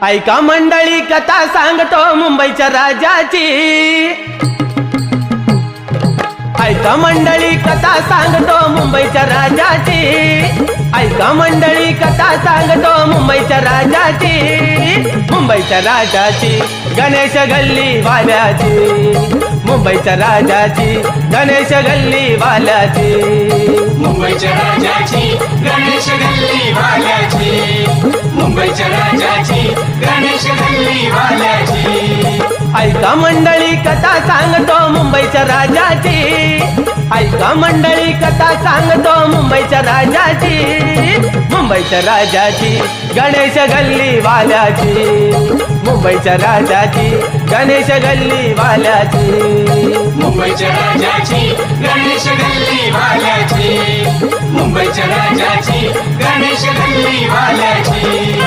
ऐका मंडळी कथा सांगतो मुंबईच्या राजाची। ऐका मंडळी कथा सांगतो मुंबईच्या राजाची। ऐका मंडळी कथा सांगतो मुंबईच्या राजाची। मुंबईच्या राजाची गणेश गल्ली वाल्याची। मुंबईच्या राजाची गणेश गल्ली वाल्याची। मुंबईच्या राजाची गणेश गल्ली वाल्याची। मुंबईच्या राजाची गणेश गल्ली वाल्याची। ऐका मंडळी कथा सांगतो मुंबईच्या राजाची। ऐका मंडळी कथा सांगतो मुंबईच्या राजाची। मुंबईच्या राजाची गणेश गल्ली वाल्याची। मुंबईच्या राजाची गणेश गल्ली वाल्याची। मुंबईच्या राजाची गणेश गल्ली वाल्याची। मुंबईच्या राजाची गणेश गल्ली वाल्याची।